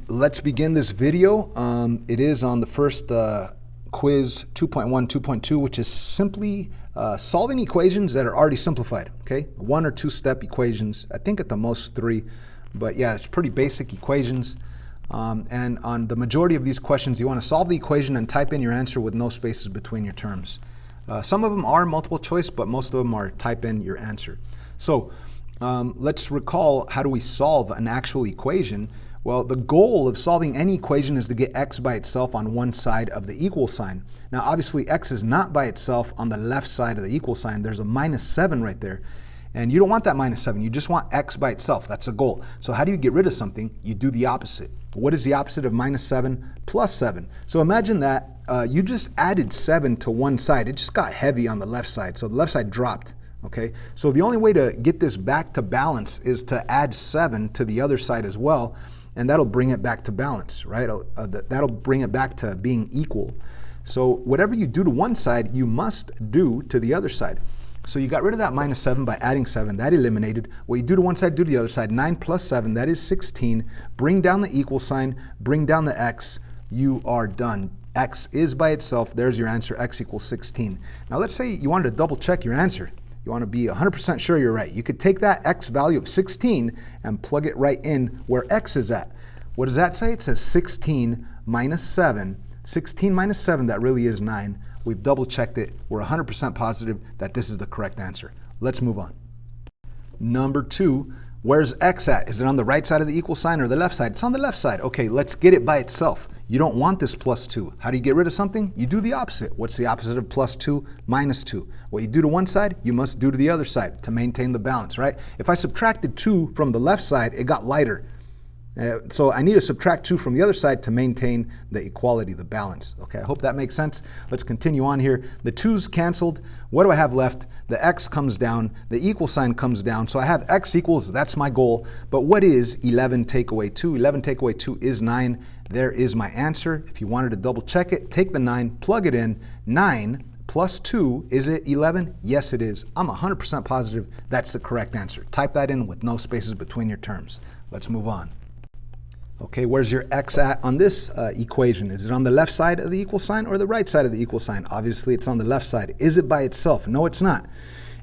Let's begin this video. It is on the first quiz 2.1, 2.2, which is simply solving equations that are already simplified, okay? 1 or 2 step equations, I think at the most 3, but yeah, it's pretty basic equations. And on the majority of these questions, you want to solve the equation and type in your answer with no spaces between your terms. Some of them are multiple choice, but most of them are type in your answer. So let's recall, how do we solve an actual equation? Well, the goal of solving any equation is to get x by itself on one side of the equal sign. Now, obviously, x is not by itself on the left side of the equal sign. There's a -7 right there. And you don't want that -7. You just want x by itself. That's the goal. So how do you get rid of something? You do the opposite. What is the opposite of -7 plus 7? So imagine that you just added 7 to one side. It just got heavy on the left side. So the left side dropped. Okay, so the only way to get this back to balance is to add 7 to the other side as well. And that'll bring it back to balance, right? That'll bring it back to being equal. So whatever you do to one side, you must do to the other side. So you got rid of that -7 by adding 7. That eliminated. What you do to one side, do to the other side. 9 plus 7, that is 16. Bring down the equal sign, bring down the x. You are done. X is by itself. There's your answer, x equals 16. Now let's say you wanted to double check your answer. You want to be 100% sure you're right. You could take that x value of 16 and plug it right in where x is at. What does that say? It says 16 minus 7. 16 minus 7, that really is 9. We've double checked it. We're 100% positive that this is the correct answer. Let's move on. Number 2, where's x at? Is it on the right side of the equal sign or the left side? It's on the left side. Okay, let's get it by itself. You don't want this +2. How do you get rid of something? You do the opposite. What's the opposite of +2? -2. What you do to one side, you must do to the other side to maintain the balance, right? If I subtracted 2 from the left side, it got lighter. So I need to subtract 2 from the other side to maintain the equality, the balance. Okay, I hope that makes sense. Let's continue on here. The 2's canceled. What do I have left? The x comes down, the equal sign comes down. So I have x equals, that's my goal. But what is 11 take away 2? 11 take away 2 is 9. There is my answer. If you wanted to double check it, take the 9, plug it in. 9 plus 2, is it 11? Yes, it is. I'm 100% positive that's the correct answer. Type that in with no spaces between your terms. Let's move on. Okay, where's your x at on this equation? Is it on the left side of the equal sign or the right side of the equal sign? Obviously, it's on the left side. Is it by itself? No, it's not.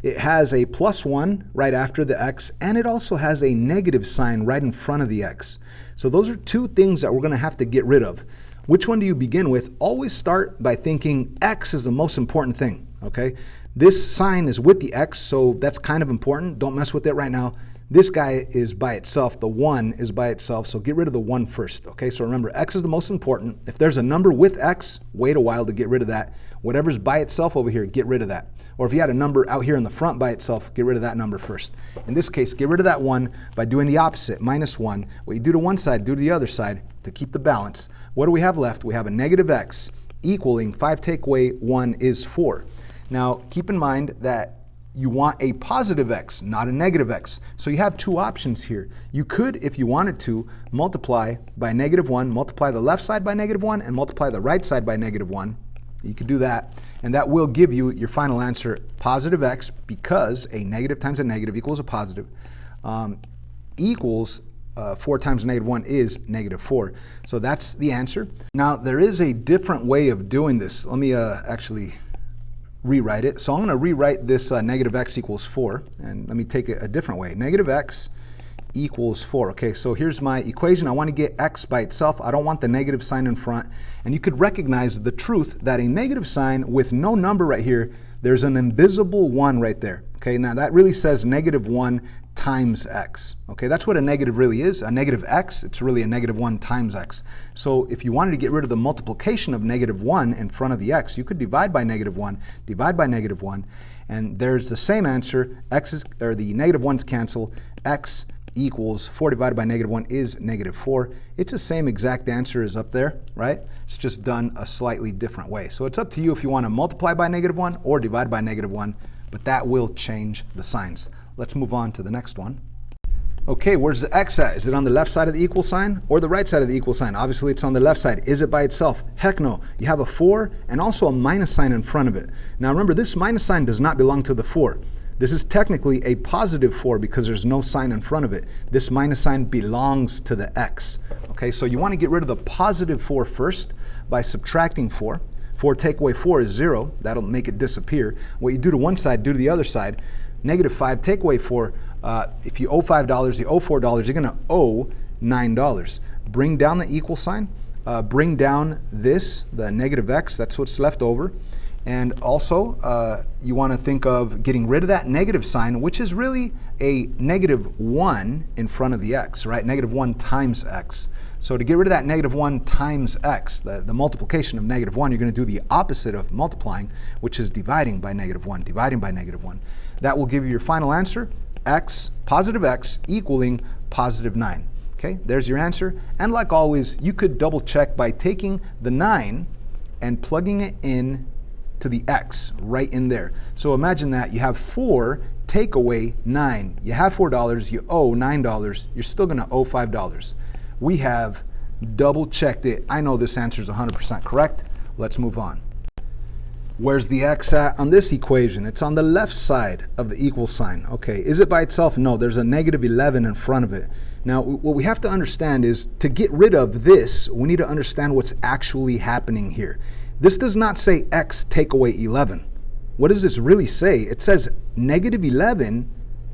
It has a +1 right after the x, and it also has a negative sign right in front of the x. So those are 2 things that we're going to have to get rid of. Which one do you begin with? Always start by thinking x is the most important thing, okay? This sign is with the x, so that's kind of important. Don't mess with it right now. This guy is by itself. The 1 is by itself, so get rid of the 1 first, okay? So remember, x is the most important. If there's a number with x, wait a while to get rid of that. Whatever's by itself over here, get rid of that. Or if you had a number out here in the front by itself, get rid of that number first. In this case, get rid of that 1 by doing the opposite, -1. What you do to one side, do to the other side to keep the balance. What do we have left? We have a negative x equaling 5 take away 1 is 4. Now, keep in mind that you want a positive x, not a negative x. So you have 2 options here. You could, if you wanted to, multiply by -1, multiply the left side by -1, and multiply the right side by -1. You could do that, and that will give you your final answer, positive x, because a negative times a negative equals a positive, equals 4 times -1 is -4. So that's the answer. Now, there is a different way of doing this. Let me actually rewrite it. So I'm going to rewrite this negative x equals 4, and let me take it a different way. Negative x equals 4. Okay, so here's my equation. I want to get x by itself. I don't want the negative sign in front. And you could recognize the truth that a negative sign with no number right here, there's an invisible 1 right there. Okay, now that really says -1 times x. Okay, that's what a negative really is. A negative x, it's really a -1 times x. So if you wanted to get rid of the multiplication of -1 in front of the x, you could divide by -1, divide by -1, and there's the same answer. X is, or the -1's cancel. X equals 4 divided by -1 is -4. It's the same exact answer as up there, right? It's just done a slightly different way. So it's up to you if you want to multiply by -1 or divide by -1, but that will change the signs. Let's move on to the next one. Okay, where's the x at? Is it on the left side of the equal sign or the right side of the equal sign? Obviously, it's on the left side. Is it by itself? Heck no. You have a 4 and also a minus sign in front of it. Now remember, this minus sign does not belong to the 4. This is technically a positive 4 because there's no sign in front of it. This minus sign belongs to the x. Okay, so you want to get rid of the positive 4 first by subtracting 4. 4 take away 4 is 0. That'll make it disappear. What you do to one side, do to the other side. Negative 5 take away 4. If you owe $5, you owe $4, you're going to owe $9. Bring down the equal sign. Bring down this, the negative x. That's what's left over. And also, you want to think of getting rid of that negative sign, which is really a negative 1 in front of the x, right? Negative 1 times x. So to get rid of that negative 1 times x, the multiplication of negative 1, you're going to do the opposite of multiplying, which is dividing by negative 1, dividing by negative 1. That will give you your final answer, x, positive x, equaling positive 9. Okay, there's your answer. And like always, you could double check by taking the 9 and plugging it in to the x right in there. So imagine that you have 4 take away 9. You have $4, you owe $9, you're still going to owe $5. We have double checked it. I know this answer is 100% correct. Let's move on. Where's the x at on this equation? It's on the left side of the equal sign. Okay, is it by itself? No, there's a negative 11 in front of it. Now, what we have to understand is to get rid of this, we need to understand what's actually happening here. This does not say x take away 11. What does this really say? It says negative 11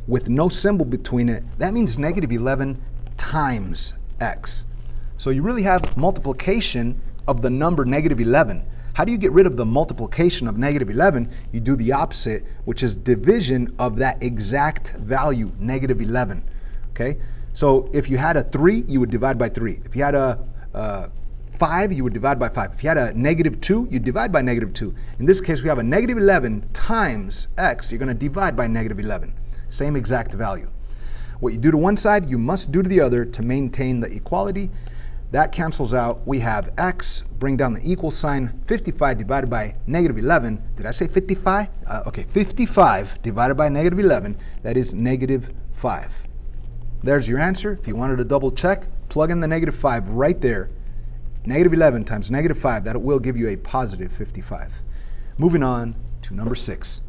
with no symbol between it. That means negative 11 times x. So you really have multiplication of the number negative 11. How do you get rid of the multiplication of negative 11? You do the opposite, which is division of that exact value, negative 11. Okay? So if you had a 3, you would divide by 3. If you had a 5, you would divide by 5. If you had a negative 2, you divide by negative 2. In this case, we have a negative 11 times x. You're going to divide by negative 11. Same exact value. What you do to one side, you must do to the other to maintain the equality. That cancels out. We have x, bring down the equal sign, 55 divided by negative 11. Did I say 55? Okay, 55 divided by negative 11, that is negative 5. There's your answer. If you wanted to double check, plug in the negative 5 right there. Negative 11 times negative 5, that will give you a positive 55. Moving on to number 6.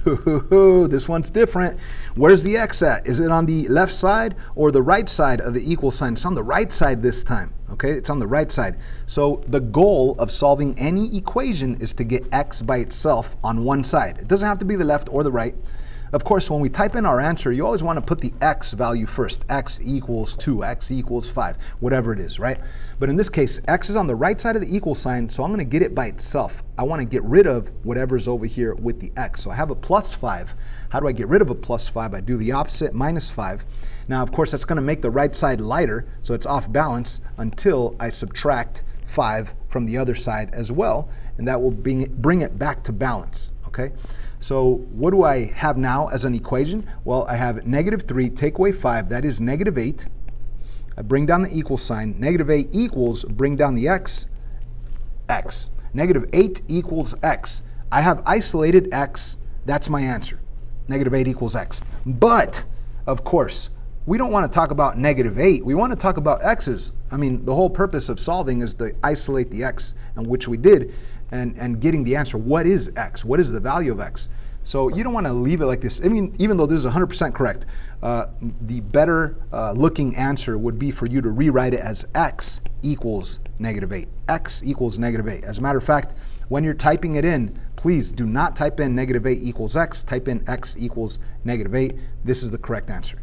This one's different. Where's the x at? Is it on the left side or the right side of the equal sign? It's on the right side this time, okay? It's on the right side. So the goal of solving any equation is to get x by itself on one side. It doesn't have to be the left or the right. Of course, when we type in our answer, you always want to put the x value first. X equals 2, x equals 5, whatever it is, right? But in this case, x is on the right side of the equal sign, so I'm going to get it by itself. I want to get rid of whatever's over here with the x. So I have a plus 5. How do I get rid of a plus 5? I do the opposite, minus 5. Now, of course, that's going to make the right side lighter, so it's off balance until I subtract 5 from the other side as well, and that will bring it back to balance, okay? So what do I have now as an equation? Well, I have negative 3 take away 5, that is negative 8. I bring down the equal sign. Negative 8 equals, bring down the x, x. Negative 8 equals x. I have isolated x. That's my answer. Negative 8 equals x. But, of course, we don't want to talk about negative 8. We want to talk about x's. I mean, the whole purpose of solving is to isolate the x, and which we did, and getting the answer. What is x? What is the value of x? So you don't want to leave it like this. I mean, even though this is 100% correct, the better looking answer would be for you to rewrite it as x equals negative 8. X equals negative 8. As a matter of fact, when you're typing it in, please do not type in negative 8 equals x. Type in x equals negative 8. This is the correct answer.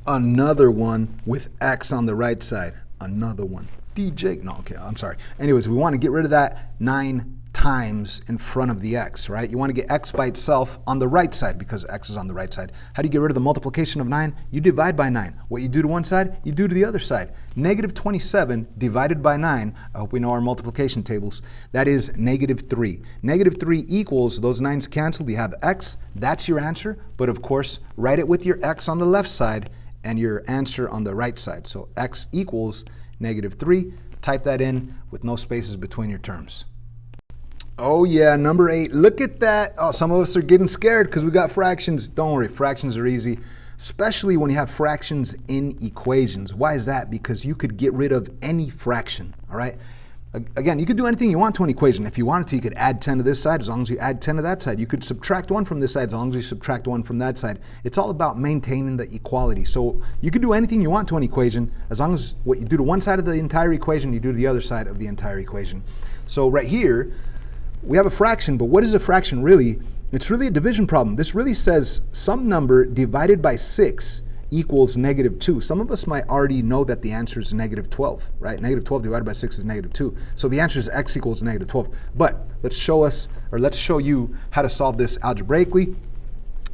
Another one with x on the right side. Another one. DJ, no, okay, I'm sorry. Anyways, we want to get rid of that 9 times in front of the x, right? You want to get x by itself on the right side because x is on the right side. How do you get rid of the multiplication of 9? You divide by 9. What you do to one side, you do to the other side. Negative 27 divided by 9, I hope we know our multiplication tables, that is negative 3. Negative 3 equals, those 9's canceled, you have x, that's your answer, but of course, write it with your x on the left side and your answer on the right side. So x equals negative 3, type that in with no spaces between your terms. Oh yeah, number 8, look at that. Oh, some of us are getting scared because we got fractions. Don't worry, fractions are easy, especially when you have fractions in equations. Why is that? Because you could get rid of any fraction, all right? Again, you could do anything you want to an equation. If you wanted to, you could add 10 to this side as long as you add 10 to that side. You could subtract 1 from this side as long as you subtract 1 from that side. It's all about maintaining the equality. So you could do anything you want to an equation as long as what you do to one side of the entire equation, you do to the other side of the entire equation. So right here, we have a fraction, but what is a fraction really? It's really a division problem. This really says some number divided by 6 equals negative 2. Some of us might already know that the answer is negative 12, right? Negative 12 divided by 6 is negative 2. So the answer is x equals negative 12. But let's show you how to solve this algebraically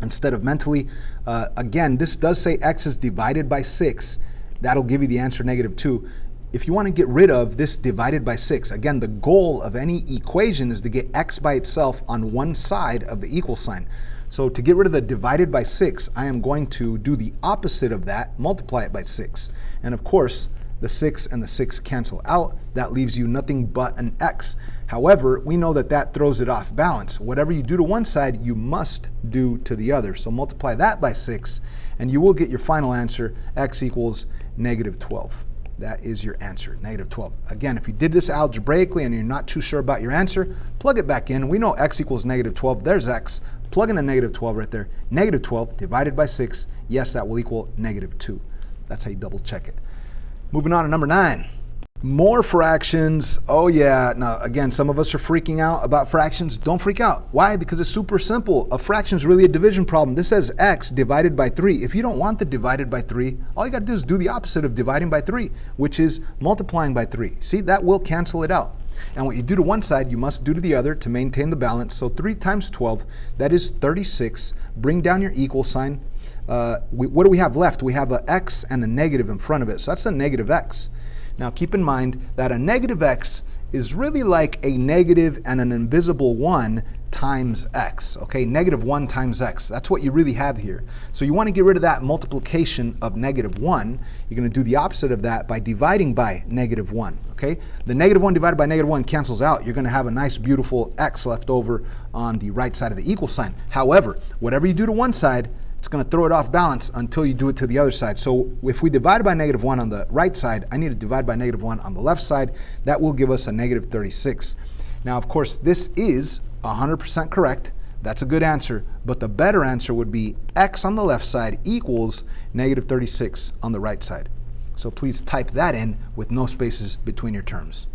instead of mentally. Again, this does say x is divided by 6. That'll give you the answer negative 2. If you want to get rid of this divided by 6, again, the goal of any equation is to get x by itself on one side of the equal sign. So to get rid of the divided by 6, I am going to do the opposite of that, multiply it by 6. And of course, the 6 and the 6 cancel out. That leaves you nothing but an x. However, we know that that throws it off balance. Whatever you do to one side, you must do to the other. So multiply that by 6, and you will get your final answer, x equals negative 12. That is your answer, negative 12. Again, if you did this algebraically and you're not too sure about your answer, plug it back in. We know x equals negative 12. There's x. Plug in a negative 12 right there. Negative 12 divided by 6. Yes, that will equal negative 2. That's how you double check it. Moving on to number 9. More fractions. Oh yeah. Now again, some of us are freaking out about fractions. Don't freak out. Why? Because it's super simple. A fraction is really a division problem. This says x divided by 3. If you don't want the divided by 3, all you got to do is do the opposite of dividing by 3, which is multiplying by 3. See, that will cancel it out. And what you do to one side, you must do to the other to maintain the balance. So 3 times 12, that is 36. Bring down your equal sign. What do we have left? We have an x and a negative in front of it. So that's a negative x. Now keep in mind that a negative x is really like a negative and an invisible 1 times x, okay? Negative 1 times x, that's what you really have here. So you want to get rid of that multiplication of negative 1. You're going to do the opposite of that by dividing by negative 1, okay? The negative 1 divided by negative 1 cancels out. You're going to have a nice, beautiful x left over on the right side of the equal sign. However, whatever you do to one side, it's going to throw it off balance until you do it to the other side. So if we divide by negative 1 on the right side, I need to divide by negative 1 on the left side. That will give us a negative 36. Now, of course, this is 100% correct. That's a good answer. But the better answer would be x on the left side equals negative 36 on the right side. So please type that in with no spaces between your terms.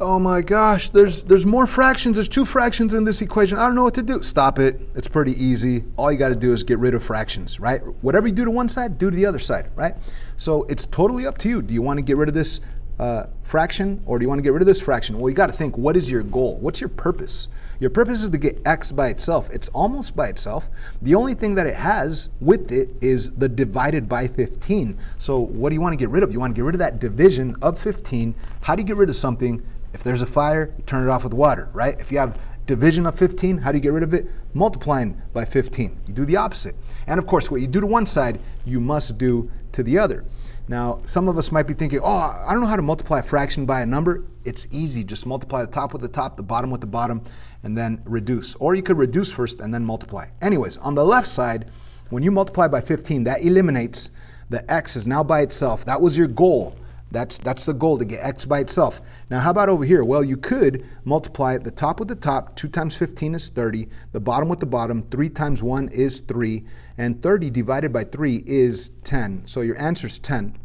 Oh my gosh, there's more fractions. There's 2 fractions in this equation. I don't know what to do. Stop it. It's pretty easy. All you got to do is get rid of fractions, right? Whatever you do to one side, do to the other side, right? So it's totally up to you. Do you want to get rid of this fraction, or do you want to get rid of this fraction? Well, you got to think, what is your goal? What's your purpose? Your purpose is to get x by itself. It's almost by itself. The only thing that it has with it is the divided by 15. So what do you want to get rid of? You want to get rid of that division of 15. How do you get rid of something? If there's a fire, you turn it off with water, right? If you have division of 15, how do you get rid of it? Multiplying by 15. You do the opposite. And of course, what you do to one side, you must do to the other. Now, some of us might be thinking, oh, I don't know how to multiply a fraction by a number. It's easy. Just multiply the top with the top, the bottom with the bottom, and then reduce. Or you could reduce first and then multiply. Anyways, on the left side, when you multiply by 15, that eliminates the x is now by itself. That was your goal. That's the goal, to get x by itself. Now, how about over here? Well, you could multiply the top with the top. 2 times 15 is 30. The bottom with the bottom. 3 times 1 is 3. And 30 divided by 3 is 10. So your answer is 10.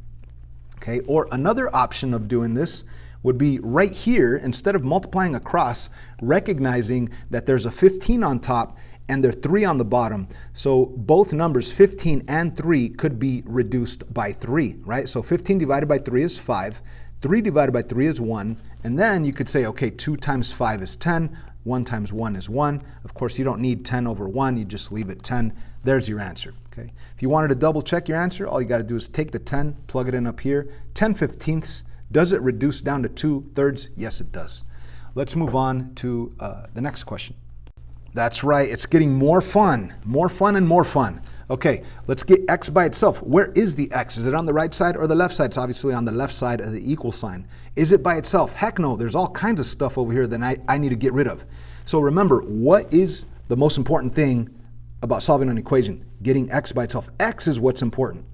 Okay, or another option of doing this would be right here, instead of multiplying across, recognizing that there's a 15 on top and there are 3 on the bottom. So both numbers, 15 and 3, could be reduced by 3, right? So 15 divided by 3 is 5. 3 divided by 3 is 1. And then you could say, okay, 2 times 5 is 10. 1 times 1 is 1. Of course, you don't need 10 over 1. You just leave it 10. There's your answer, okay? If you wanted to double check your answer, all you got to do is take the 10, plug it in up here. 10/15. Does it reduce down to 2/3? Yes, it does. Let's move on to the next question. That's right, it's getting more fun and more fun. Okay, let's get x by itself. Where is the x? Is it on the right side or the left side? It's obviously on the left side of the equal sign. Is it by itself? Heck no, there's all kinds of stuff over here that I need to get rid of. So remember, what is the most important thing about solving an equation? Getting x by itself. X is what's important.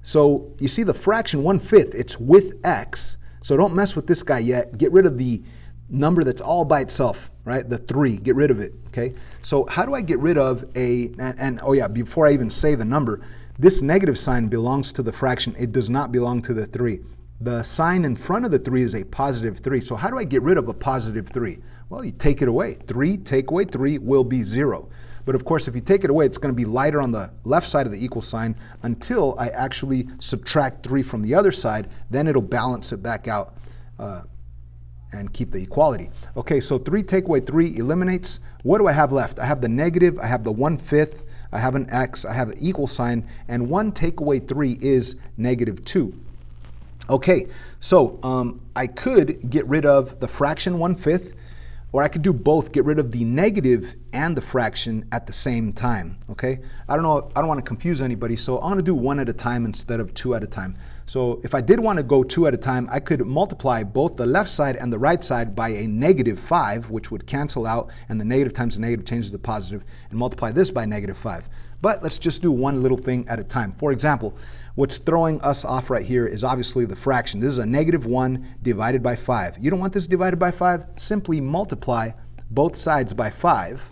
So you see the fraction 1/5, it's with x. So don't mess with this guy yet. Get rid of the number that's all by itself, right? The 3, get rid of it, okay? So how do I get rid of oh yeah, before I even say the number, this negative sign belongs to the fraction. It does not belong to the 3. The sign in front of the 3 is a positive 3. So how do I get rid of a positive 3? Well, you take it away. 3, take away 3 will be 0. But of course, if you take it away, it's going to be lighter on the left side of the equal sign until I actually subtract 3 from the other side. Then it'll balance it back out and keep the equality. Okay, so 3 take away 3 eliminates. What do I have left? I have the negative, I have the 1/5, I have an x, I have an equal sign, and 1 take away 3 is -2. Okay, so I could get rid of the fraction 1/5, or I could do both, get rid of the negative and the fraction at the same time, okay? I don't want to confuse anybody, so I'm going to do one at a time instead of 2 at a time. So if I did want to go 2 at a time, I could multiply both the left side and the right side by a -5, which would cancel out, and the negative times the negative changes to positive, and multiply this by -5. But let's just do one little thing at a time. For example, what's throwing us off right here is obviously the fraction. This is a -1 divided by 5. You don't want this divided by 5? Simply multiply both sides by 5,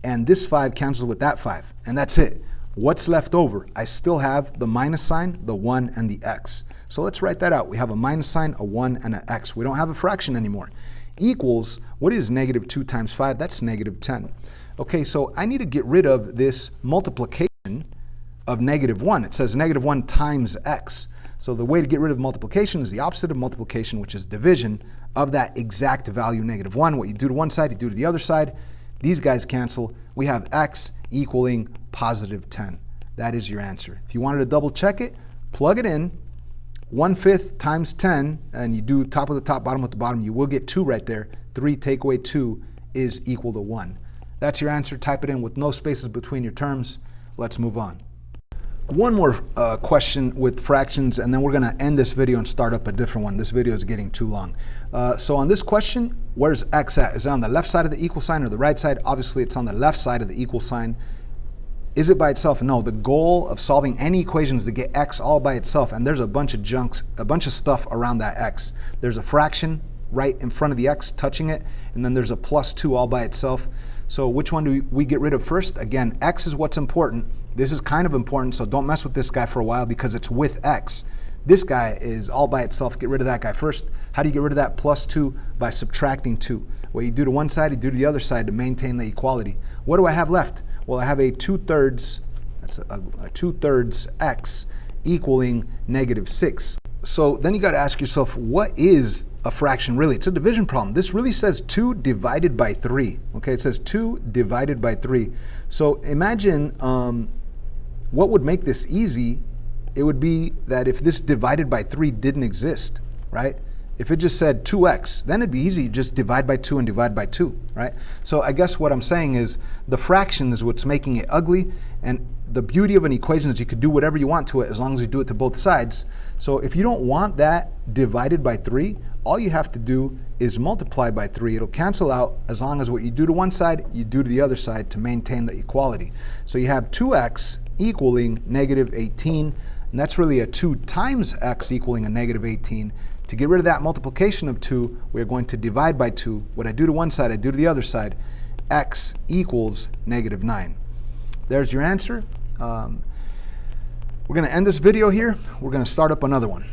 and this 5 cancels with that 5, and that's it. What's left over? I still have the minus sign, the 1, and the x. So let's write that out. We have a minus sign, a 1, and an x. We don't have a fraction anymore. Equals, what is -2 times 5? That's -10. Okay, so I need to get rid of this multiplication of -1. It says -1 times x. So the way to get rid of multiplication is the opposite of multiplication, which is division of that exact value, -1. What you do to one side, you do to the other side. These guys cancel. We have x equaling +10. That is your answer. If you wanted to double check it, plug it in. 1/5 times 10, and you do top of the top, bottom of the bottom, you will get 2 right there. 3 take away 2 is equal to 1. That's your answer. Type it in with no spaces between your terms. Let's move on. One more question with fractions, and then we're going to end this video and start up a different one. This video is getting too long. So on this question, where's x at? Is it on the left side of the equal sign or the right side? Obviously, it's on the left side of the equal sign. Is it by itself? No. The goal of solving any equation is to get x all by itself, and there's a bunch of stuff around that x. There's a fraction right in front of the x touching it, and then there's a +2 all by itself. So which one do we get rid of first? Again, x is what's important. This is kind of important, so don't mess with this guy for a while because it's with x. This guy is all by itself. Get rid of that guy first. How do you get rid of that +2? By subtracting 2. What you do to one side, you do to the other side to maintain the equality. What do I have left? Well, I have a 2/3, that's a 2/3 x equaling -6. So then you got to ask yourself, what is a fraction really? It's a division problem. This really says 2 divided by 3. Okay, it says 2 divided by 3. So imagine what would make this easy. It would be that if this divided by 3 didn't exist, right? If it just said 2x, then it'd be easy, just divide by 2 and divide by 2, right? So I guess what I'm saying is the fraction is what's making it ugly, and the beauty of an equation is you could do whatever you want to it as long as you do it to both sides. So if you don't want that divided by 3, all you have to do is multiply by 3. It'll cancel out as long as what you do to one side, you do to the other side to maintain the equality. So you have 2x equaling -18, and that's really a 2 times x equaling a -18. To get rid of that multiplication of 2, we're going to divide by 2. What I do to one side, I do to the other side. X equals -9. There's your answer. We're going to end this video here. We're going to start up another one.